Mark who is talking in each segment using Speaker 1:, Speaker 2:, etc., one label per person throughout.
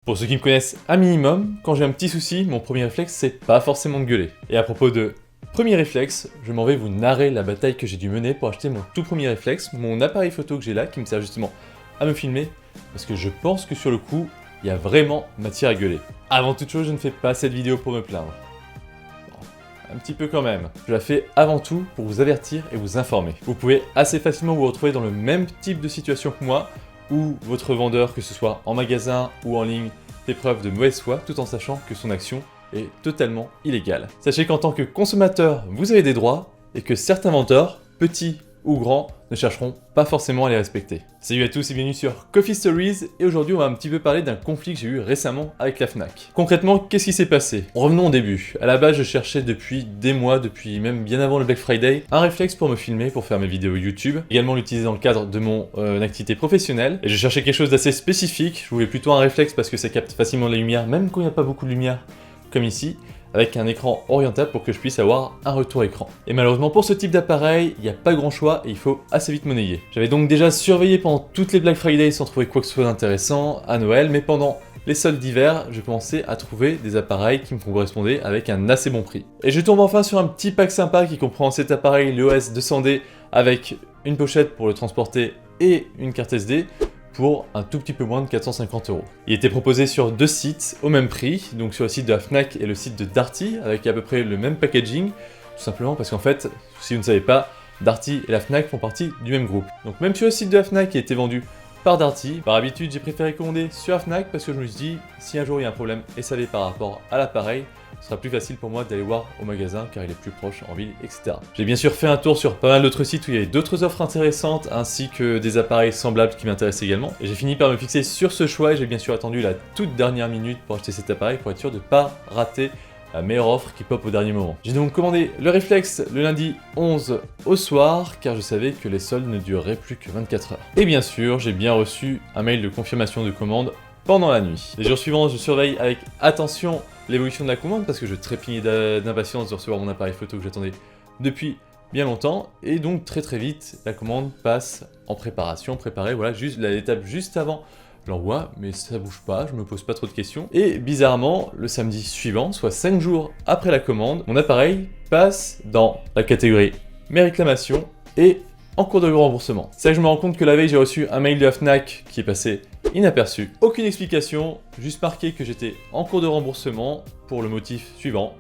Speaker 1: Pour ceux qui me connaissent un minimum, quand j'ai un petit souci, mon premier réflexe c'est pas forcément de gueuler. Et à propos de premier réflexe, je m'en vais vous narrer la bataille que j'ai dû mener pour acheter mon tout premier réflexe, mon appareil photo que j'ai là, qui me sert justement à me filmer, parce que je pense que sur le coup, il y a vraiment matière à gueuler. Avant toute chose, je ne fais pas cette vidéo pour me plaindre. Un petit peu quand même. Je la fais avant tout pour vous avertir et vous informer. Vous pouvez assez facilement vous retrouver dans le même type de situation que moi, où votre vendeur, que ce soit en magasin ou en ligne, fait preuve de mauvaise foi, tout en sachant que son action est totalement illégale. Sachez qu'en tant que consommateur, vous avez des droits, et que certains vendeurs, petits ou grands, ne chercheront pas forcément à les respecter. Salut à tous et bienvenue sur Coffee Stories, et aujourd'hui on va un petit peu parler d'un conflit que j'ai eu récemment avec la Fnac. Concrètement, qu'est-ce qui s'est passé? Revenons au début. À la base, je cherchais depuis des mois, depuis même bien avant le Black Friday, un réflexe pour me filmer, pour faire mes vidéos YouTube, également l'utiliser dans le cadre de mon activité professionnelle, et je cherchais quelque chose d'assez spécifique. Je voulais plutôt un réflexe parce que ça capte facilement la lumière, même quand il n'y a pas beaucoup de lumière, comme ici, avec un écran orientable pour que je puisse avoir un retour écran. Et malheureusement pour ce type d'appareil, il n'y a pas grand choix et il faut assez vite monnayer. J'avais donc déjà surveillé pendant toutes les Black Friday sans trouver quoi que ce soit d'intéressant à Noël, mais pendant les soldes d'hiver, je commençais à trouver des appareils qui me correspondaient avec un assez bon prix. Et je tombe enfin sur un petit pack sympa qui comprend cet appareil, l'EOS 200D, avec une pochette pour le transporter et une carte SD, pour un tout petit peu moins de 450 €. Il était proposé sur deux sites au même prix, donc sur le site de la Fnac et le site de Darty, avec à peu près le même packaging, tout simplement parce qu'en fait, si vous ne savez pas, Darty et la Fnac font partie du même groupe. Donc même sur le site de la Fnac qui a été vendu par Darty, par habitude j'ai préféré commander sur la Fnac parce que je me suis dit, si un jour il y a un problème SAV par rapport à l'appareil, ce sera plus facile pour moi d'aller voir au magasin car il est plus proche en ville, etc. J'ai bien sûr fait un tour sur pas mal d'autres sites où il y avait d'autres offres intéressantes ainsi que des appareils semblables qui m'intéressaient également. Et j'ai fini par me fixer sur ce choix et j'ai bien sûr attendu la toute dernière minute pour acheter cet appareil pour être sûr de ne pas rater la meilleure offre qui pop au dernier moment. J'ai donc commandé le réflexe le lundi 11 au soir car je savais que les soldes ne dureraient plus que 24 heures. Et bien sûr, j'ai bien reçu un mail de confirmation de commande pendant la nuit. Les jours suivants, je surveille avec attention l'évolution de la commande parce que je trépignais d'impatience de recevoir mon appareil photo que j'attendais depuis bien longtemps, et donc très vite la commande passe en préparation, préparée, voilà, juste l'étape juste avant l'envoi, mais ça bouge pas, je me pose pas trop de questions, et bizarrement, le samedi suivant, soit 5 jours après la commande, mon appareil passe dans la catégorie mes réclamations et en cours de remboursement. C'est là que je me rends compte que la veille j'ai reçu un mail de la Fnac qui est passé inaperçu. Aucune explication, juste marqué que j'étais en cours de remboursement pour le motif suivant,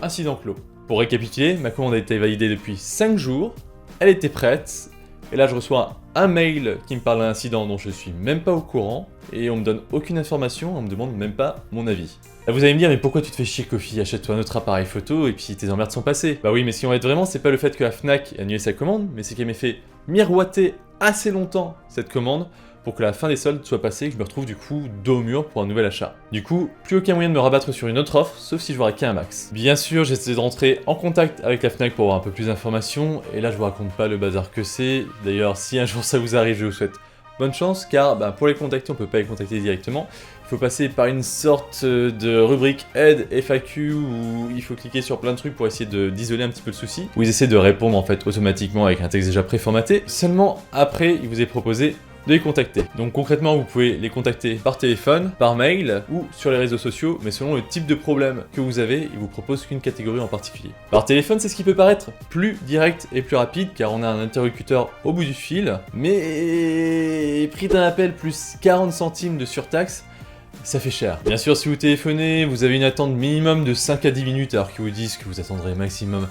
Speaker 1: incident clos. Pour récapituler, ma commande a été validée depuis 5 jours, elle était prête, et là je reçois un mail qui me parle d'un incident dont je suis même pas au courant, et on me donne aucune information, on me demande même pas mon avis. Là vous allez me dire, mais pourquoi tu te fais chier Coffee, achète-toi un autre appareil photo et puis tes emmerdes sont passées. Bah oui, mais si on va être vraiment, c'est pas le fait que la Fnac ait annulé sa commande, mais c'est qu'elle m'ait fait miroiter assez longtemps cette commande pour que la fin des soldes soit passée et que je me retrouve du coup dos au mur pour un nouvel achat. Du coup, plus aucun moyen de me rabattre sur une autre offre, sauf si je veux raquer un max. Bien sûr, j'essaie de rentrer en contact avec la Fnac pour avoir un peu plus d'informations, et là je vous raconte pas le bazar que c'est. D'ailleurs, si un jour ça vous arrive, je vous souhaite bonne chance, car pour les contacter, on peut pas les contacter directement. Il faut passer par une sorte de rubrique aide FAQ où il faut cliquer sur plein de trucs pour essayer d'isoler un petit peu le souci, où ils essaient de répondre en fait automatiquement avec un texte déjà préformaté. Seulement après, il vous est proposé de les contacter. Donc concrètement, vous pouvez les contacter par téléphone, par mail ou sur les réseaux sociaux, mais selon le type de problème que vous avez, ils vous proposent qu'une catégorie en particulier. Par téléphone, c'est ce qui peut paraître plus direct et plus rapide, car on a un interlocuteur au bout du fil, mais prix d'un appel plus 40 centimes de surtaxe, ça fait cher. Bien sûr, si vous téléphonez, vous avez une attente minimum de 5 à 10 minutes, alors qu'ils vous disent que vous attendrez maximum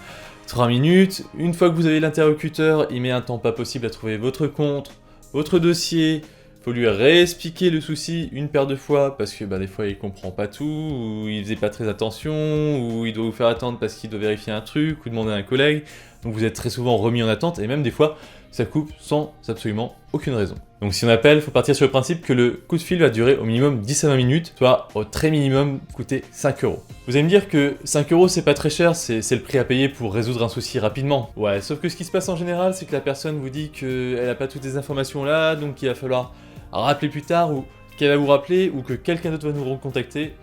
Speaker 1: 3 minutes. Une fois que vous avez l'interlocuteur, il met un temps pas possible à trouver votre compte, votre dossier, faut lui réexpliquer le souci une paire de fois parce que des fois il comprend pas tout, ou il faisait pas très attention, ou il doit vous faire attendre parce qu'il doit vérifier un truc ou demander à un collègue. Donc vous êtes très souvent remis en attente et même des fois ça coupe sans absolument aucune raison. Donc si on appelle, il faut partir sur le principe que le coup de fil va durer au minimum 10 à 20 minutes, soit au très minimum coûter 5 €. Vous allez me dire que 5 € c'est pas très cher, c'est le prix à payer pour résoudre un souci rapidement. Ouais, sauf que ce qui se passe en général, c'est que la personne vous dit qu'elle a pas toutes les informations là, donc il va falloir rappeler plus tard, ou qu'elle va vous rappeler, ou que quelqu'un d'autre va nous recontacter.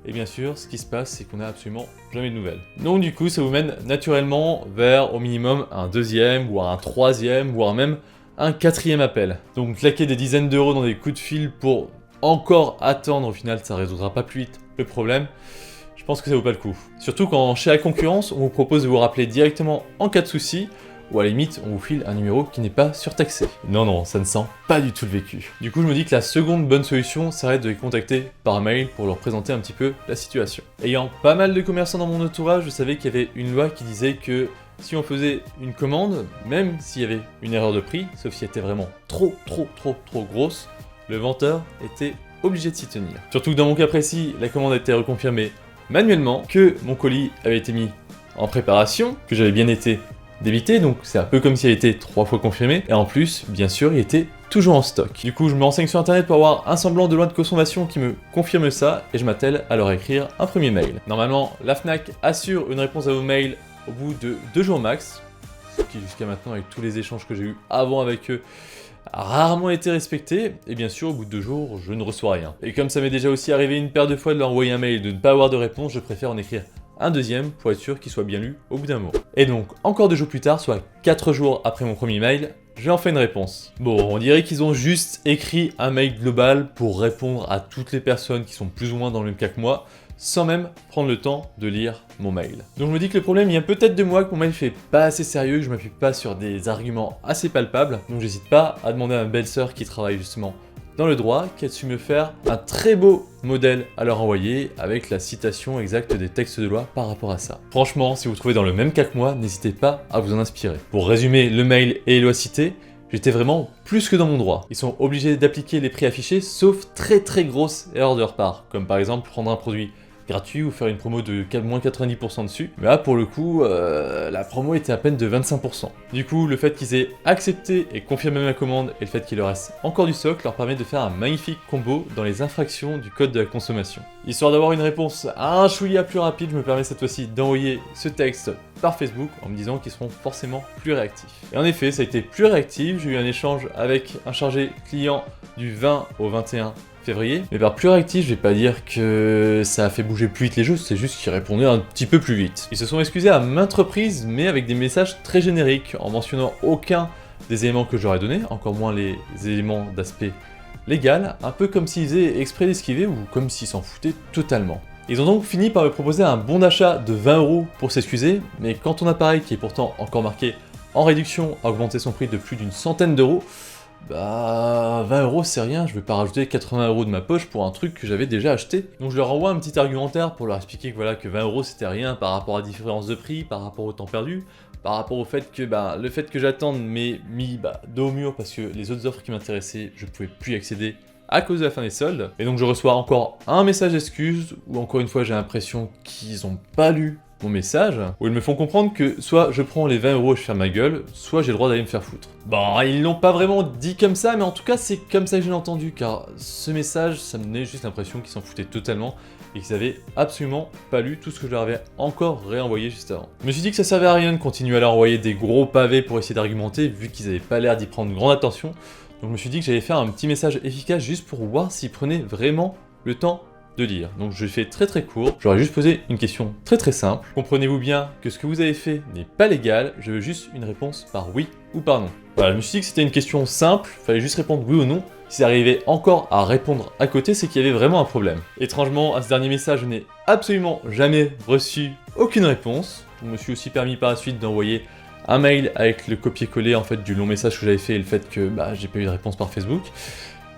Speaker 1: Et bien sûr, ce qui se passe, c'est qu'on n'a absolument jamais de nouvelles. Donc du coup, ça vous mène naturellement vers au minimum un deuxième, voire un troisième, voire même un quatrième appel. Donc claquer des dizaines d'euros dans des coups de fil pour encore attendre, au final ça résoudra pas plus vite le problème, je pense que ça vaut pas le coup. Surtout quand chez la concurrence, on vous propose de vous rappeler directement en cas de souci, ou à la limite, on vous file un numéro qui n'est pas surtaxé. Non, non, ça ne sent pas du tout le vécu. Du coup, je me dis que la seconde bonne solution serait de les contacter par mail pour leur présenter un petit peu la situation. Ayant pas mal de commerçants dans mon entourage, je savais qu'il y avait une loi qui disait que si on faisait une commande, même s'il y avait une erreur de prix, sauf si elle était vraiment trop grosse, le vendeur était obligé de s'y tenir. Surtout que dans mon cas précis, la commande a été reconfirmée manuellement, que mon colis avait été mis en préparation, que j'avais bien été débité, donc c'est un peu comme s'il a été 3 fois confirmé, et en plus, bien sûr, il était toujours en stock. Du coup, je me renseigne sur internet pour avoir un semblant de loi de consommation qui me confirme ça, et je m'attelle à leur écrire un premier mail. Normalement, la Fnac assure une réponse à vos mails au bout de 2 jours max, ce qui jusqu'à maintenant, avec tous les échanges que j'ai eu avant avec eux, a rarement été respecté, et bien sûr, au bout de 2 jours, je ne reçois rien. Et comme ça m'est déjà aussi arrivé une paire de fois de leur envoyer un mail et de ne pas avoir de réponse, je préfère en écrire un deuxième pour être sûr qu'il soit bien lu au bout d'un mot. Et donc, encore 2 jours plus tard, soit 4 jours après mon premier mail, j'ai enfin une réponse. Bon, on dirait qu'ils ont juste écrit un mail global pour répondre à toutes les personnes qui sont plus ou moins dans le même cas que moi, sans même prendre le temps de lire mon mail. Donc je me dis que le problème vient peut-être de moi, que mon mail fait pas assez sérieux, que je m'appuie pas sur des arguments assez palpables, donc j'hésite pas à demander à ma belle-sœur qui travaille justement dans le droit, qui a su me faire un très beau modèle à leur envoyer avec la citation exacte des textes de loi par rapport à ça. Franchement, si vous trouvez dans le même cas que moi, n'hésitez pas à vous en inspirer. Pour résumer le mail et les lois citées, j'étais vraiment plus que dans mon droit. Ils sont obligés d'appliquer les prix affichés, sauf très grosse erreur de leur part, comme par exemple prendre un produit gratuit ou faire une promo de moins 90% dessus. Mais là, pour le coup, la promo était à peine de 25%. Du coup, le fait qu'ils aient accepté et confirmé ma commande et le fait qu'il leur reste encore du stock leur permet de faire un magnifique combo dans les infractions du code de la consommation. Histoire d'avoir une réponse un chouïa plus rapide, je me permets cette fois-ci d'envoyer ce texte par Facebook en me disant qu'ils seront forcément plus réactifs. Et en effet, ça a été plus réactif, j'ai eu un échange avec un chargé client du 20 au 21 février, mais par plus réactif, je vais pas dire que ça a fait bouger plus vite les choses, c'est juste qu'ils répondaient un petit peu plus vite. Ils se sont excusés à maintes reprises, mais avec des messages très génériques, en mentionnant aucun des éléments que j'aurais donnés, encore moins les éléments d'aspect légal, un peu comme s'ils faisaient exprès d'esquiver ou comme s'ils s'en foutaient totalement. Ils ont donc fini par me proposer un bon d'achat de 20 € pour s'excuser, mais quand ton appareil, qui est pourtant encore marqué en réduction, a augmenté son prix de plus d'une centaine d'euros, bah 20 € c'est rien, je vais pas rajouter 80 € de ma poche pour un truc que j'avais déjà acheté. Donc je leur envoie un petit argumentaire pour leur expliquer que voilà, que 20 € c'était rien par rapport à la différence de prix, par rapport au temps perdu, par rapport au fait que le fait que j'attende m'est mis dos au mur parce que les autres offres qui m'intéressaient, je pouvais plus y accéder à cause de la fin des soldes. Et donc je reçois encore un message d'excuse où encore une fois j'ai l'impression qu'ils ont pas lu mon message, où ils me font comprendre que soit je prends les 20 € et je ferme ma gueule, soit j'ai le droit d'aller me faire foutre. Bon, ils l'ont pas vraiment dit comme ça, mais en tout cas c'est comme ça que je l'ai entendu, car ce message, ça me donnait juste l'impression qu'ils s'en foutaient totalement, et qu'ils avaient absolument pas lu tout ce que je leur avais encore réenvoyé juste avant. Je me suis dit que ça servait à rien de continuer à leur envoyer des gros pavés pour essayer d'argumenter, vu qu'ils avaient pas l'air d'y prendre grande attention, donc je me suis dit que j'allais faire un petit message efficace juste pour voir s'ils prenaient vraiment le temps de lire. Donc je fais très court, j'aurais juste posé une question très simple. Comprenez-vous bien que ce que vous avez fait n'est pas légal, je veux juste une réponse par oui ou par non. Voilà, je me suis dit que c'était une question simple, fallait juste répondre oui ou non. Si arrivait encore à répondre à côté, c'est qu'il y avait vraiment un problème. Étrangement, à ce dernier message, je n'ai absolument jamais reçu aucune réponse. Je me suis aussi permis par la suite d'envoyer un mail avec le copier-coller en fait du long message que j'avais fait et le fait que j'ai pas eu de réponse par Facebook.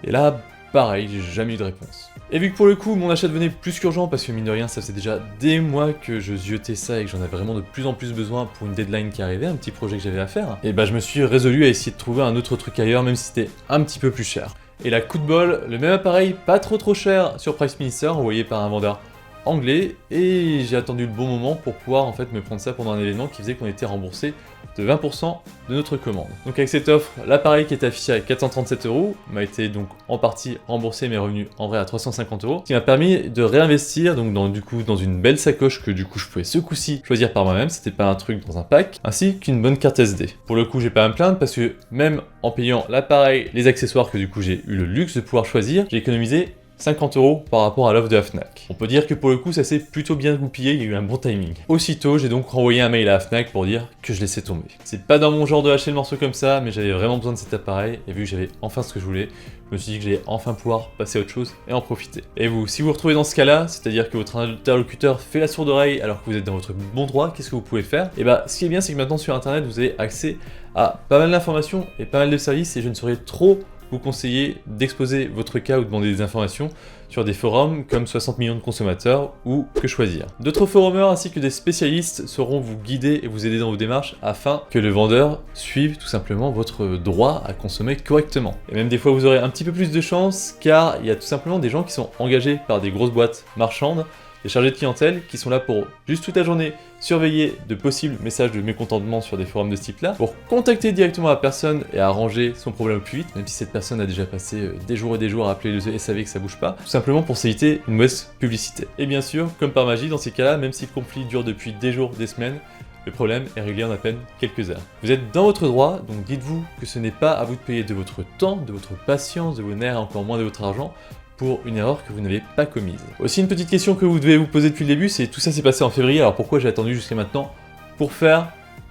Speaker 1: Et là, pareil, j'ai jamais eu de réponse. Et vu que pour le coup, mon achat devenait plus qu'urgent parce que mine de rien, ça faisait déjà des mois que je ziotais ça et que j'en avais vraiment de plus en plus besoin pour une deadline qui arrivait, un petit projet que j'avais à faire, et je me suis résolu à essayer de trouver un autre truc ailleurs, même si c'était un petit peu plus cher. Et là, coup de bol, le même appareil, pas trop cher sur Price Minister, envoyé par un vendeur anglais, et j'ai attendu le bon moment pour pouvoir en fait me prendre ça pendant un événement qui faisait qu'on était remboursé de 20% de notre commande. Donc avec cette offre, l'appareil qui était affiché à 437 € m'a été donc en partie remboursé mes revenus en vrai à 350 €, ce qui m'a permis de réinvestir donc dans une belle sacoche que du coup je pouvais ce coup-ci choisir par moi-même, c'était pas un truc dans un pack, ainsi qu'une bonne carte SD. Pour le coup, j'ai pas à me plaindre parce que même en payant l'appareil, les accessoires que du coup j'ai eu le luxe de pouvoir choisir, j'ai économisé 50 € par rapport à l'offre de la Fnac. On peut dire que pour le coup ça s'est plutôt bien goupillé, il y a eu un bon timing. Aussitôt j'ai donc renvoyé un mail à la Fnac pour dire que je laissais tomber. C'est pas dans mon genre de lâcher le morceau comme ça, mais j'avais vraiment besoin de cet appareil, et vu que j'avais enfin ce que je voulais, je me suis dit que j'allais enfin pouvoir passer à autre chose et en profiter. Et vous, si vous vous retrouvez dans ce cas-là, c'est-à-dire que votre interlocuteur fait la sourde oreille alors que vous êtes dans votre bon droit, qu'est-ce que vous pouvez faire? Et bah ce qui est bien c'est que maintenant sur internet vous avez accès à pas mal d'informations et pas mal de services, et je ne saurais trop vous conseiller d'exposer votre cas ou demander des informations sur des forums comme 60 millions de consommateurs ou Que Choisir. D'autres forumers ainsi que des spécialistes sauront vous guider et vous aider dans vos démarches afin que le vendeur suive tout simplement votre droit à consommer correctement. Et même des fois vous aurez un petit peu plus de chance car il y a tout simplement des gens qui sont engagés par des grosses boîtes marchandes, des chargés de clientèle qui sont là pour juste toute la journée surveiller de possibles messages de mécontentement sur des forums de ce type-là, pour contacter directement la personne et arranger son problème au plus vite, même si cette personne a déjà passé des jours et des jours à appeler le SAV et que ça bouge pas, tout simplement pour s'éviter une mauvaise publicité. Et bien sûr, comme par magie, dans ces cas-là, même si le conflit dure depuis des jours, des semaines, le problème est réglé en à peine quelques heures. Vous êtes dans votre droit, donc dites-vous que ce n'est pas à vous de payer de votre temps, de votre patience, de vos nerfs et encore moins de votre argent, pour une erreur que vous n'avez pas commise. Aussi une petite question que vous devez vous poser depuis le début, c'est tout ça s'est passé en février, alors pourquoi j'ai attendu jusqu'à maintenant pour faire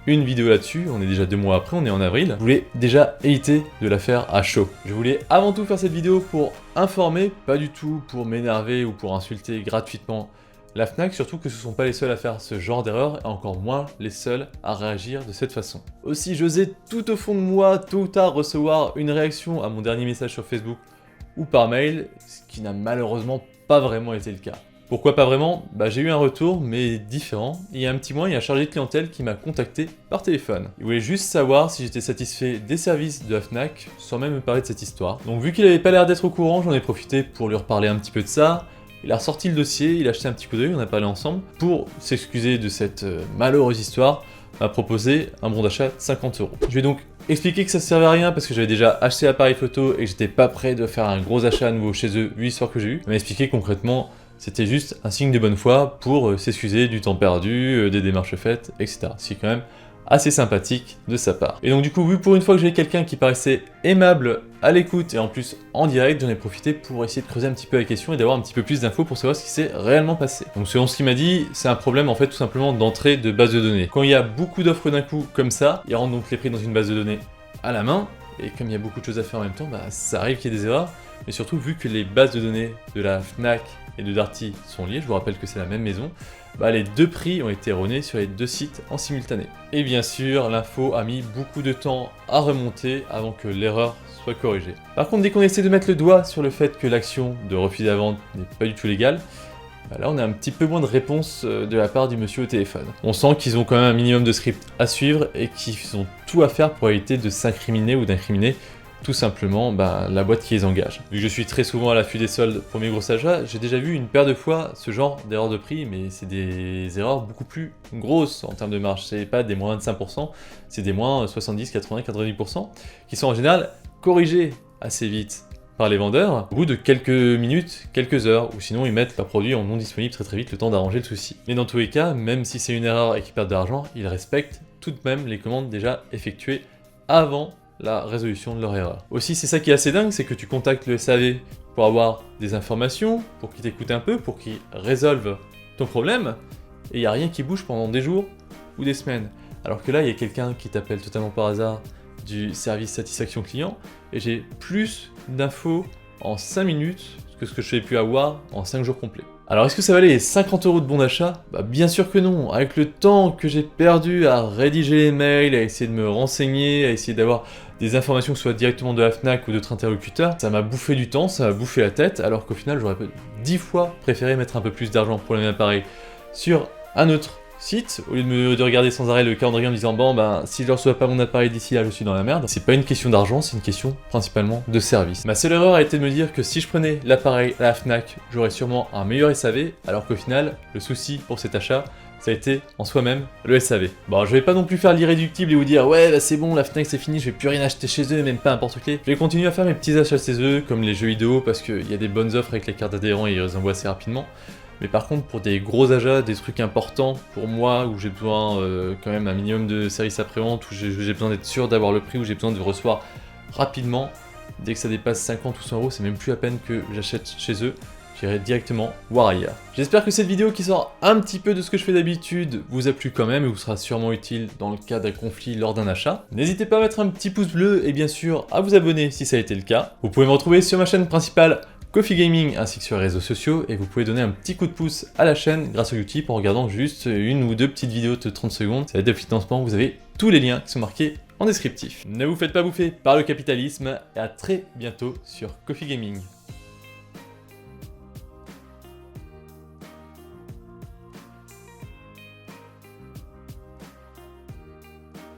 Speaker 1: une vidéo là-dessus? On est déjà 2 mois après, on est en avril. Je voulais déjà éviter de la faire à chaud. Je voulais avant tout faire cette vidéo pour informer, pas du tout pour m'énerver ou pour insulter gratuitement la Fnac, surtout que ce ne sont pas les seuls à faire ce genre d'erreur, et encore moins les seuls à réagir de cette façon. Aussi, j'osais tout au fond de moi, tôt ou tard, recevoir une réaction à mon dernier message sur Facebook ou par mail, ce qui n'a malheureusement pas vraiment été le cas. Pourquoi pas vraiment? J'ai eu un retour, mais différent. Il y a un petit mois, il y a un chargé de clientèle qui m'a contacté par téléphone. Il voulait juste savoir si j'étais satisfait des services de la Fnac, sans même me parler de cette histoire. Donc vu qu'il avait pas l'air d'être au courant, j'en ai profité pour lui reparler un petit peu de ça. Il a ressorti le dossier, il a acheté un petit coup d'œil, on a parlé ensemble. Pour s'excuser de cette malheureuse histoire, m'a proposé un bon d'achat de 50 €. Je vais donc expliquer que ça ne servait à rien parce que j'avais déjà acheté l'appareil photo et que j'étais pas prêt de faire un gros achat à nouveau chez eux vu l'histoire que j'ai eue. Il m'a expliqué concrètement c'était juste un signe de bonne foi pour s'excuser du temps perdu, des démarches faites, etc. C'est quand même assez sympathique de sa part. Et donc du coup, vu pour une fois que j'ai quelqu'un qui paraissait aimable, à l'écoute et en plus en direct, j'en ai profité pour essayer de creuser un petit peu la question et d'avoir un petit peu plus d'infos pour savoir ce qui s'est réellement passé. Donc selon ce qu'il m'a dit, c'est un problème en fait tout simplement d'entrée de base de données. Quand il y a beaucoup d'offres d'un coup comme ça, il rentre donc les prix dans une base de données à la main, et comme il y a beaucoup de choses à faire en même temps, ça arrive qu'il y ait des erreurs, mais surtout vu que les bases de données de la Fnac et de Darty sont liées, je vous rappelle que c'est la même maison, les deux prix ont été erronés sur les deux sites en simultané. Et bien sûr, l'info a mis beaucoup de temps à remonter avant que l'erreur soit corrigée. Par contre, dès qu'on essaie de mettre le doigt sur le fait que l'action de refus la vente n'est pas du tout légale, là on a un petit peu moins de réponse de la part du monsieur au téléphone. On sent qu'ils ont quand même un minimum de script à suivre et qu'ils ont tout à faire pour éviter de s'incriminer ou d'incriminer tout simplement la boîte qui les engage. Vu que je suis très souvent à l'affût des soldes pour mes gros achats, j'ai déjà vu une paire de fois ce genre d'erreurs de prix, mais c'est des erreurs beaucoup plus grosses en termes de marge. C'est pas des moins 25%, c'est des moins 70, 80, 90%, qui sont en général corrigés assez vite par les vendeurs, au bout de quelques minutes, quelques heures, ou sinon ils mettent leur produit en non disponible très vite, le temps d'arranger le souci. Mais dans tous les cas, même si c'est une erreur et qu'ils perdent de l'argent, ils respectent tout de même les commandes déjà effectuées avant la résolution de leur erreur. Aussi, c'est ça qui est assez dingue, c'est que tu contactes le SAV pour avoir des informations, pour qu'il t'écoute un peu, pour qu'il résolve ton problème, et il n'y a rien qui bouge pendant des jours ou des semaines. Alors que là, il y a quelqu'un qui t'appelle totalement par hasard du service satisfaction client, et j'ai plus d'infos en 5 minutes que ce que j'ai pu avoir en 5 jours complets. Alors est-ce que ça valait les 50 € de bon d'achat? Bien sûr que non. Avec le temps que j'ai perdu à rédiger les mails, à essayer de me renseigner, à essayer d'avoir des informations que ce soit directement de la Fnac ou d'autres interlocuteurs, ça m'a bouffé du temps, ça m'a bouffé la tête, alors qu'au final j'aurais 10 fois préféré mettre un peu plus d'argent pour le même appareil sur un autre site, au lieu de regarder sans arrêt le calendrier en me disant si je ne reçois pas mon appareil d'ici là, je suis dans la merde. C'est pas une question d'argent, c'est une question principalement de service. Ma seule erreur a été de me dire que si je prenais l'appareil à la Fnac, j'aurais sûrement un meilleur SAV, alors qu'au final, le souci pour cet achat, ça a été en soi-même le SAV. Je vais pas non plus faire l'irréductible et vous dire ouais c'est bon, la Fnac c'est fini, je vais plus rien acheter chez eux, même pas un porte-clés. Je vais continuer à faire mes petits achats chez eux, comme les jeux vidéo, parce qu'il y a des bonnes offres avec les cartes d'adhérents et ils les envoient assez rapidement. Mais par contre, pour des gros achats, des trucs importants pour moi, où j'ai besoin quand même un minimum de service après-vente, où j'ai besoin d'être sûr d'avoir le prix, où j'ai besoin de recevoir rapidement, Dès que ça dépasse 50 ou 100 €, c'est même plus à peine que j'achète chez eux. J'irai directement voir ailleurs. J'espère que cette vidéo qui sort un petit peu de ce que je fais d'habitude vous a plu quand même et vous sera sûrement utile dans le cas d'un conflit lors d'un achat. N'hésitez pas à mettre un petit pouce bleu et bien sûr à vous abonner si ça a été le cas. Vous pouvez me retrouver sur ma chaîne principale Coffee Gaming ainsi que sur les réseaux sociaux et vous pouvez donner un petit coup de pouce à la chaîne grâce au Utip en regardant juste une ou deux petites vidéos de 30 secondes. Ça va être de financement, vous avez tous les liens qui sont marqués en descriptif. Ne vous faites pas bouffer par le capitalisme et à très bientôt sur Coffee Gaming.